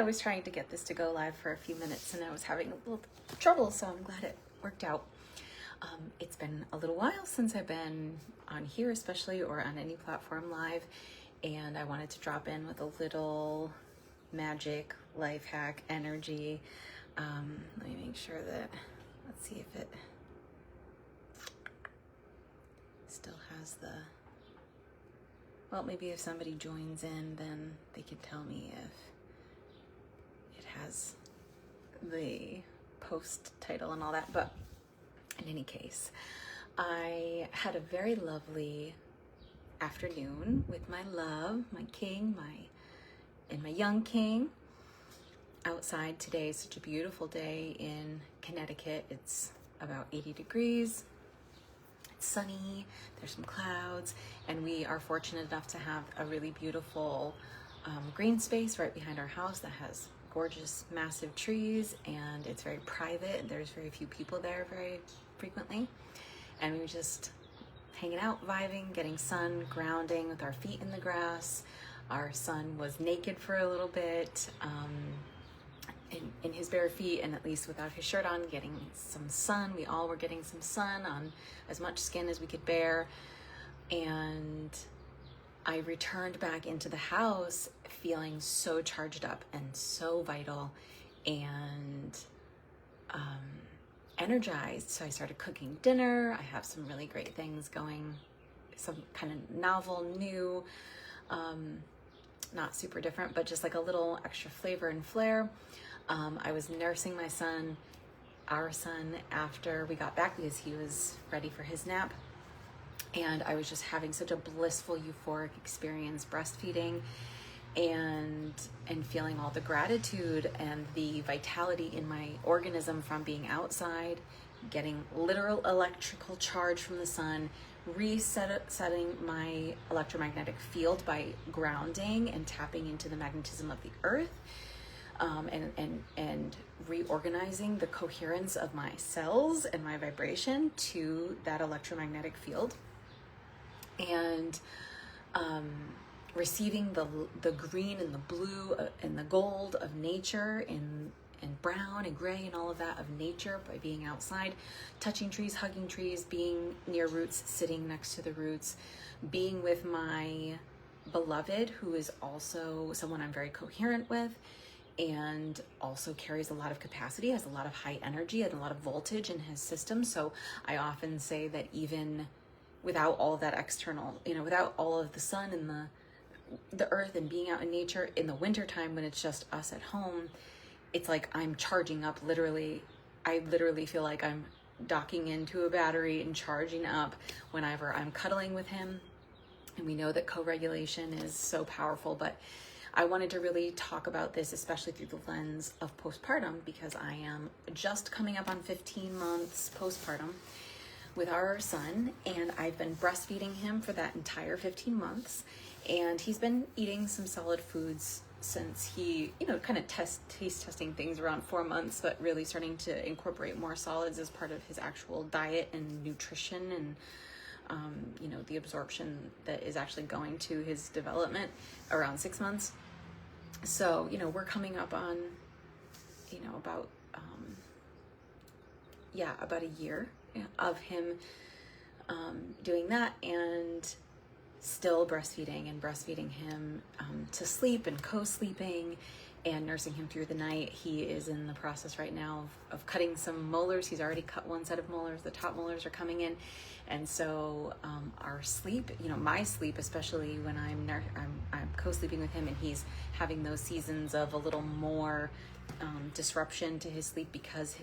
I was trying to get this to go live for a few minutes and I was having a little trouble, so I'm glad it worked out. It's been a little while since I've been on here, especially, or on any platform live, and I wanted to drop in with a little magic life hack energy. Let me make sure that, let's see if it still has the, well, maybe if somebody joins in, then they could tell me if it has the post title and all that. But in any case, I had a very lovely afternoon with my love, my king, my young king outside today. Is such a beautiful day in Connecticut. It's about 80 degrees. It's sunny, there's some clouds, and we are fortunate enough to have a really beautiful green space right behind our house that has gorgeous, massive trees, and it's very private. There's very few people there very frequently, and we were just hanging out, vibing, getting sun, grounding with our feet in the grass. Our son was naked for a little bit, in his bare feet, and at least without his shirt on, getting some sun. We all were getting some sun on as much skin as we could bear. And I returned back into the house feeling so charged up and so vital and energized. So I started cooking dinner. I have some really great things going, some kind of novel, new, not super different, but just like a little extra flavor and flair. I was nursing my son, our son, after we got back because he was ready for his nap. And I was just having such a blissful, euphoric experience breastfeeding and feeling all the gratitude and the vitality in my organism from being outside, getting literal electrical charge from the sun, setting my electromagnetic field by grounding and tapping into the magnetism of the earth. And reorganizing the coherence of my cells and my vibration to that electromagnetic field, and receiving the green and the blue and the gold of nature, and brown and gray and all of that of nature by being outside, touching trees, hugging trees, being near roots, sitting next to the roots, being with my beloved, who is also someone I'm very coherent with, and also carries a lot of capacity, has a lot of high energy and a lot of voltage in his system. So I often say that even without all of that external, without all of the sun and the earth and being out in nature in the wintertime when it's just us at home, it's like I'm charging up literally. I literally feel like I'm docking into a battery and charging up whenever I'm cuddling with him. And we know that co-regulation is so powerful, but I wanted to really talk about this, especially through the lens of postpartum, because I am just coming up on 15 months postpartum with our son, and I've been breastfeeding him for that entire 15 months, and he's been eating some solid foods since he, he's testing things around 4 months, but really starting to incorporate more solids as part of his actual diet and nutrition and the absorption that is actually going to his development around 6 months. So, we're coming up on, about a year of him doing that, and still breastfeeding him to sleep and co-sleeping and nursing him through the night. He is in the process right now of cutting some molars. He's already cut one set of molars. The top molars are coming in. And so our sleep, my sleep, especially when I'm co-sleeping with him and he's having those seasons of a little more disruption to his sleep because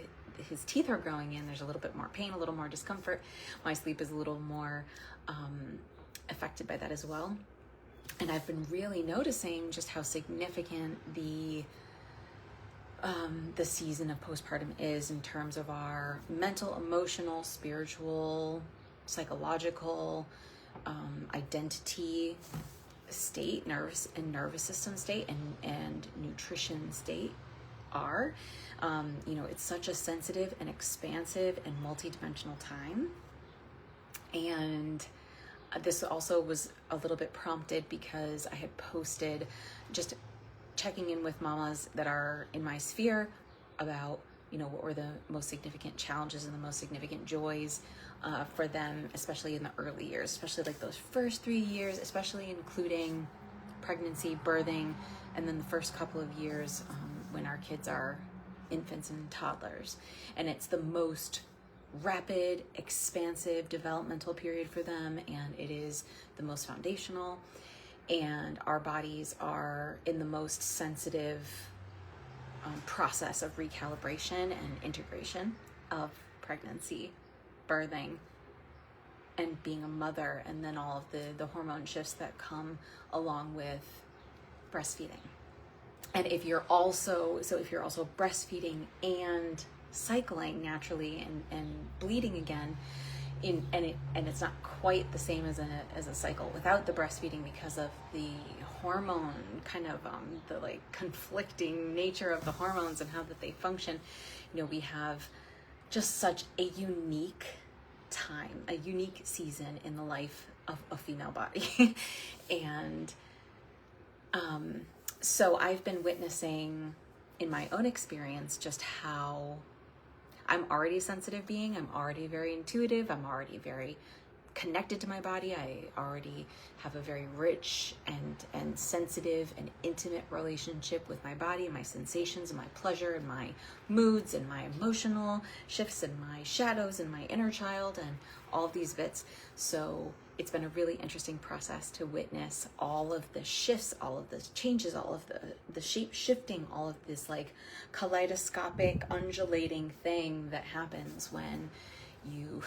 his teeth are growing in, there's a little bit more pain, a little more discomfort. My sleep is a little more affected by that as well. And I've been really noticing just how significant the season of postpartum is in terms of our mental, emotional, spiritual, psychological, identity state, nervous system state, and nutrition state are. It's such a sensitive and expansive and multidimensional time. And this also was a little bit prompted because I had posted just checking in with mamas that are in my sphere about, what were the most significant challenges and the most significant joys for them, especially in the early years, especially like those first 3 years, especially including pregnancy, birthing, and then the first couple of years when our kids are infants and toddlers. And it's the most rapid, expansive developmental period for them, and it is the most foundational. And our bodies are in the most sensitive process of recalibration and integration of pregnancy, birthing, and being a mother, and then all of the hormone shifts that come along with breastfeeding. And if you're also breastfeeding and cycling naturally and bleeding again, and it's not quite the same as a cycle without the breastfeeding because of the hormone kind of the like conflicting nature of the hormones and how that they function. We have just such a unique time, a unique season in the life of a female body. And so I've been witnessing in my own experience just how I'm already a sensitive being. I'm already very intuitive. I'm already very connected to my body. I already have a very rich and sensitive and intimate relationship with my body and my sensations and my pleasure and my moods and my emotional shifts and my shadows and my inner child and all of these bits. So it's been a really interesting process to witness all of the shifts, all of the changes, all of the shape shifting, all of this like kaleidoscopic undulating thing that happens when you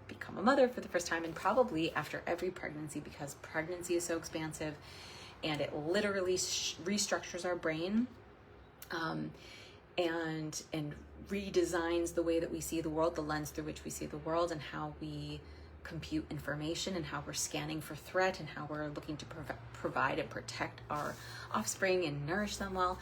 become a mother for the first time, and probably after every pregnancy, because pregnancy is so expansive and it literally restructures our brain and redesigns the way that we see the world, the lens through which we see the world, and how we compute information, and how we're scanning for threat, and how we're looking to provide and protect our offspring and nourish them well.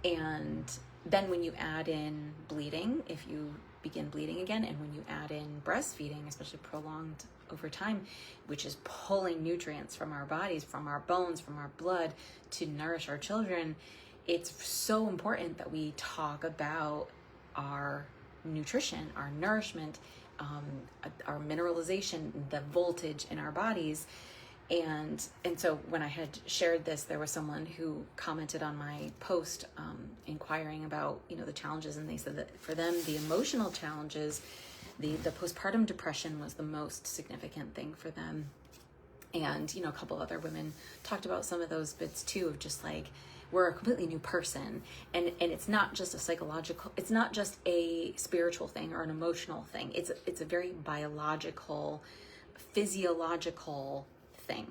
And then when you add in bleeding, if you begin bleeding again, and when you add in breastfeeding, especially prolonged over time, which is pulling nutrients from our bodies, from our bones, from our blood to nourish our children, it's so important that we talk about our nutrition, our nourishment, our mineralization, the voltage in our bodies. And so when I had shared this, there was someone who commented on my post inquiring about, the challenges. And they said that for them, the emotional challenges, the postpartum depression was the most significant thing for them. And, a couple other women talked about some of those bits too, of just like, we're a completely new person. And it's not just a psychological, it's not just a spiritual thing or an emotional thing. It's a very biological, physiological thing.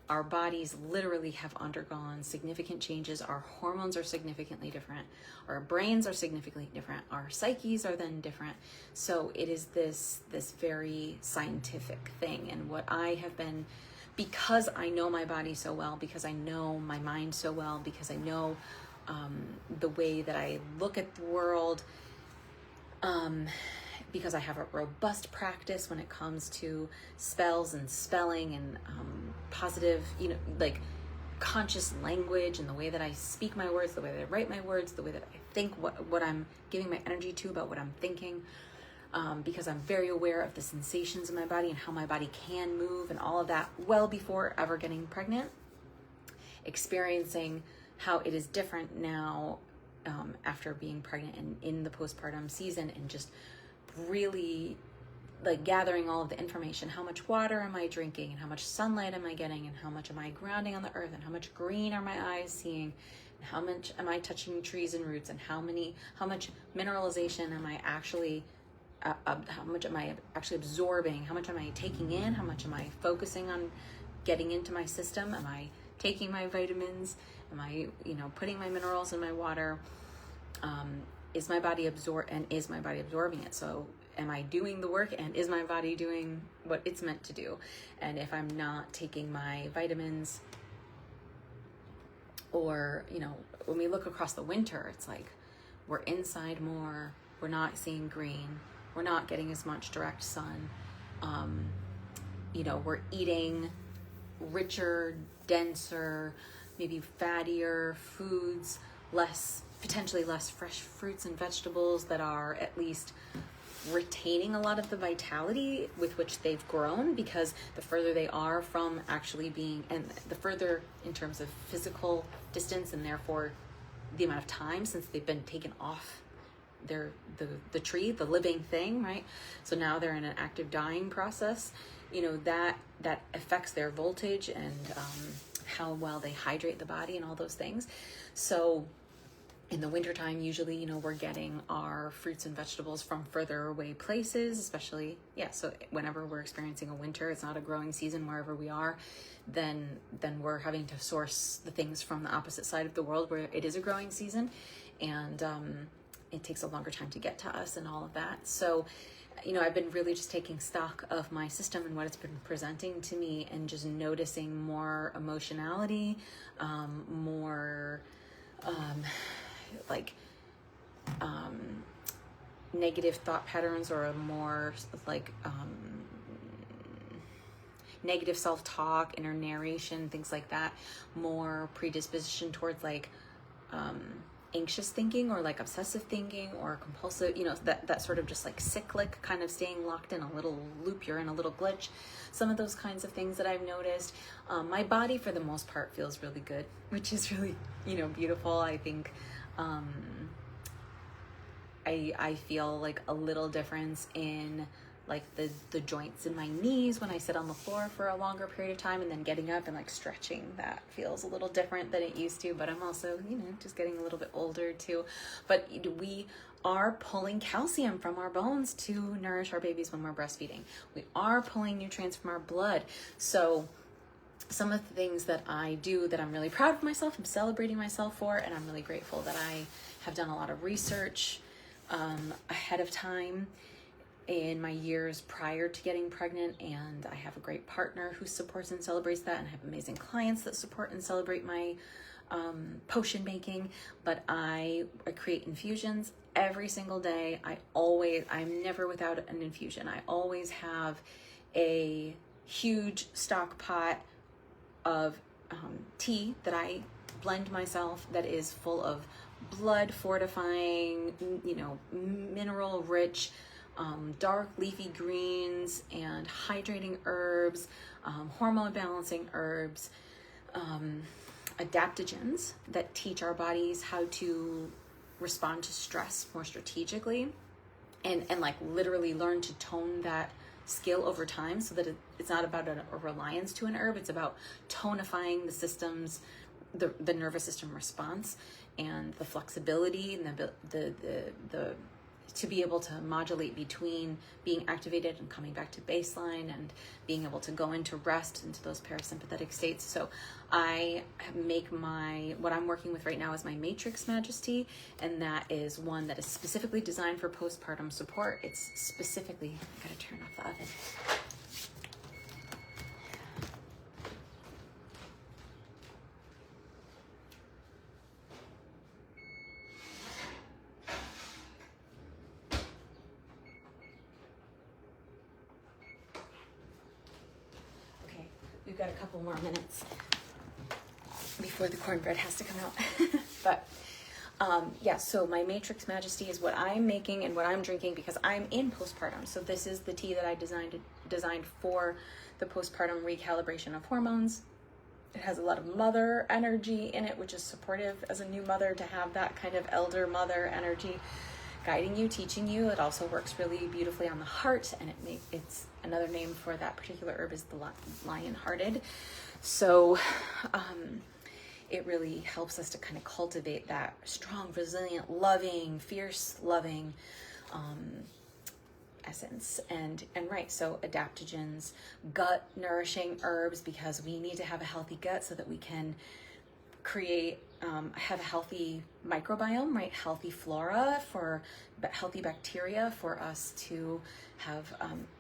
Our bodies literally have undergone significant changes. Our hormones are significantly different. Our brains are significantly different. Our psyches are then different. So it is this very scientific thing. And what I have been, because I know my body so well, because I know my mind so well, because I know the way that I look at the world, because I have a robust practice when it comes to spells and spelling and positive, like conscious language, and the way that I speak my words, the way that I write my words, the way that I think, what I'm giving my energy to about what I'm thinking, because I'm very aware of the sensations in my body and how my body can move and all of that well before ever getting pregnant, experiencing how it is different now after being pregnant and in the postpartum season, and just really like gathering all of the information. How much water am I drinking, and how much sunlight am I getting, and how much am I grounding on the earth, and how much green are my eyes seeing, and how much am I touching trees and roots, and how much mineralization am I actually how much am I actually absorbing, how much am I taking in, how much am I focusing on getting into my system, am I taking my vitamins, am I putting my minerals in my water, is my body absorbing it? So am I doing the work, and is my body doing what it's meant to do? And if I'm not taking my vitamins, or when we look across the winter, it's like we're inside more, we're not seeing green, we're not getting as much direct sun, we're eating richer, denser, maybe fattier foods potentially less fresh fruits and vegetables that are at least retaining a lot of the vitality with which they've grown, because the further they are from actually being, and the further in terms of physical distance, and therefore the amount of time since they've been taken off the tree, the living thing, right? So now they're in an active dying process, that affects their voltage and how well they hydrate the body and all those things. So in the wintertime, usually, we're getting our fruits and vegetables from further away places, especially, so whenever we're experiencing a winter, it's not a growing season wherever we are, then we're having to source the things from the opposite side of the world where it is a growing season, and it takes a longer time to get to us and all of that. So, I've been really just taking stock of my system and what it's been presenting to me, and just noticing more emotionality, more negative thought patterns, or a more negative self-talk, inner narration, things like that, more predisposition towards anxious thinking, or obsessive thinking, or compulsive, that sort of just cyclic kind of staying locked in a little loop, you're in a little glitch, some of those kinds of things that I've noticed. My body for the most part feels really good, which is really, beautiful. I think I feel a little difference in the joints in my knees when I sit on the floor for a longer period of time, and then getting up and stretching, that feels a little different than it used to. But I'm also, just getting a little bit older too. But we are pulling calcium from our bones to nourish our babies when we're breastfeeding. We are pulling nutrients from our blood. So some of the things that I do that I'm really proud of myself, I'm celebrating myself for, and I'm really grateful that I have done a lot of research ahead of time in my years prior to getting pregnant, and I have a great partner who supports and celebrates that, and I have amazing clients that support and celebrate my potion making. But I create infusions every single day. I'm never without an infusion. I always have a huge stock pot of tea that I blend myself, that is full of blood fortifying, mineral rich, dark leafy greens and hydrating herbs, hormone balancing herbs, adaptogens that teach our bodies how to respond to stress more strategically, and literally learn to tone that skill over time, so that it's not about a reliance to an herb. It's about tonifying the systems, the nervous system response, and the flexibility, and the to be able to modulate between being activated and coming back to baseline, and being able to go into rest, into those parasympathetic states. So I make what I'm working with right now is my Matrix Majesty, and that is one that is specifically designed for postpartum support. It's specifically, I gotta turn off the oven. We've got a couple more minutes before the cornbread has to come out. But so my Matrix Majesty is what I'm making and what I'm drinking, because I'm in postpartum. So this is the tea that I designed for the postpartum recalibration of hormones. It has a lot of mother energy in it, which is supportive as a new mother to have that kind of elder mother energy guiding you, teaching you. It also works really beautifully on the heart, and it's another name for that particular herb is the lion-hearted. So it really helps us to kind of cultivate that strong, resilient, loving, fierce, loving essence. And right, so adaptogens, gut nourishing herbs, because we need to have a healthy gut so that we can have a healthy microbiome, right? Healthy flora, for healthy bacteria, for us to have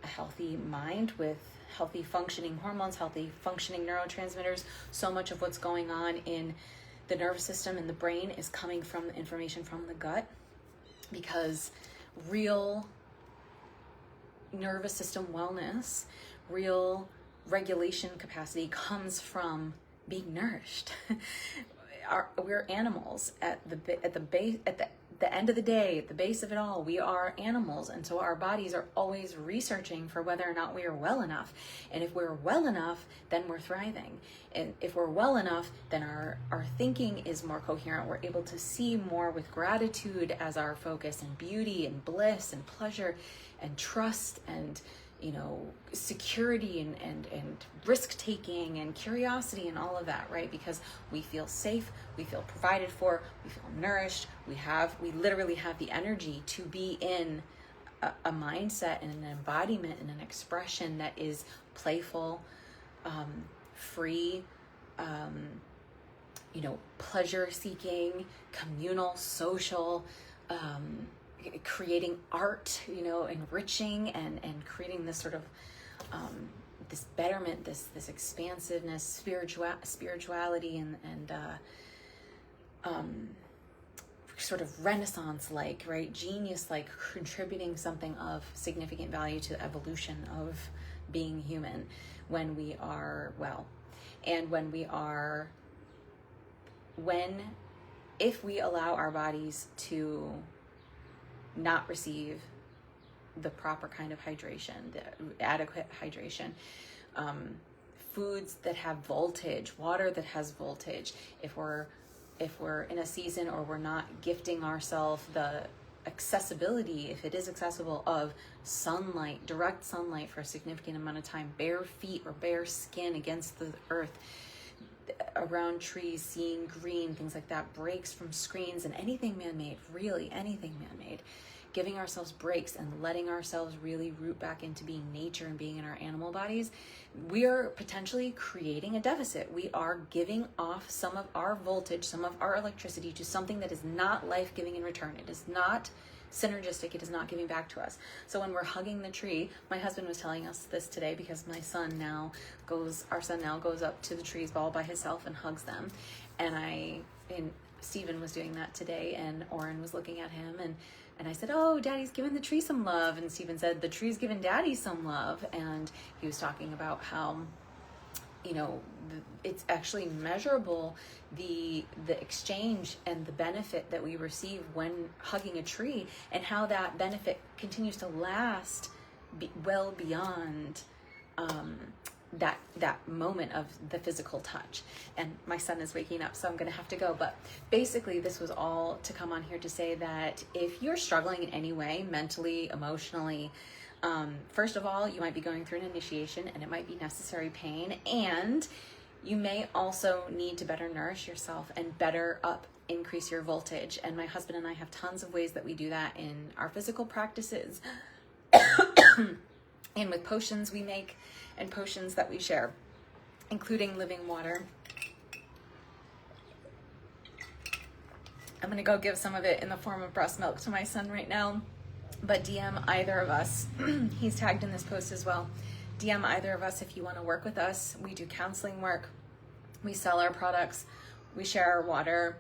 a healthy mind with healthy functioning hormones, healthy functioning neurotransmitters. So much of what's going on in the nervous system and the brain is coming from the information from the gut, because real nervous system wellness, real regulation capacity comes from being nourished. we're animals at the end of the day, at the base of it all, we are animals. And so our bodies are always researching for whether or not we are well enough. And if we're well enough, then we're thriving. And if we're well enough, then our thinking is more coherent. We're able to see more with gratitude as our focus, and beauty and bliss and pleasure and trust and, you know, security and risk-taking and curiosity and all of that, right? Because we feel safe, we feel provided for, we feel nourished, we literally have the energy to be in a mindset and an embodiment and an expression that is playful, free, you know, pleasure-seeking, communal, social, creating art, you know, enriching and creating this sort of this betterment, this expansiveness, spirituality and sort of Renaissance-like, right, genius-like, contributing something of significant value to the evolution of being human when we are well, and if we allow our bodies to not receive the proper kind of hydration, the adequate hydration, foods that have voltage, water that has voltage, if we're in a season or we're not gifting ourselves the accessibility, if it is accessible, of sunlight, direct sunlight for a significant amount of time, bare feet or bare skin against the earth, around trees, seeing green, things like that, breaks from screens and anything man-made, really anything man-made, giving ourselves breaks and letting ourselves really root back into being nature and being in our animal bodies, we are potentially creating a deficit. We are giving off some of our voltage, some of our electricity to something that is not life-giving in return. It is not synergistic. It is not giving back to us. So when we're hugging the tree, my husband was telling us this today because our son now goes up to the trees all by himself and hugs them. And Stephen was doing that today, and Oren was looking at him, and I said, "Oh, Daddy's giving the tree some love." And Stephen said, "The tree's giving Daddy some love." And he was talking about how, you know, it's actually measurable, the exchange and the benefit that we receive when hugging a tree, and how that benefit continues to last well beyond that moment of the physical touch. And my son is waking up, so I'm going to have to go. But basically, this was all to come on here to say that if you're struggling in any way, mentally, emotionally, first of all, you might be going through an initiation, and it might be necessary pain, and you may also need to better nourish yourself and increase your voltage. And my husband and I have tons of ways that we do that in our physical practices and with potions we make and potions that we share, including living water. I'm gonna go give some of it in the form of breast milk to my son right now, but DM either of us. He's tagged in this post as well. DM either of us if you want to work with us. We do counseling work. We sell our products. We share our water.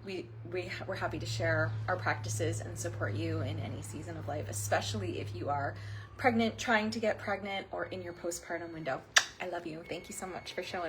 We're happy to share our practices and support you in any season of life, especially if you are pregnant, trying to get pregnant, or in your postpartum window. I love you. Thank you so much for showing up.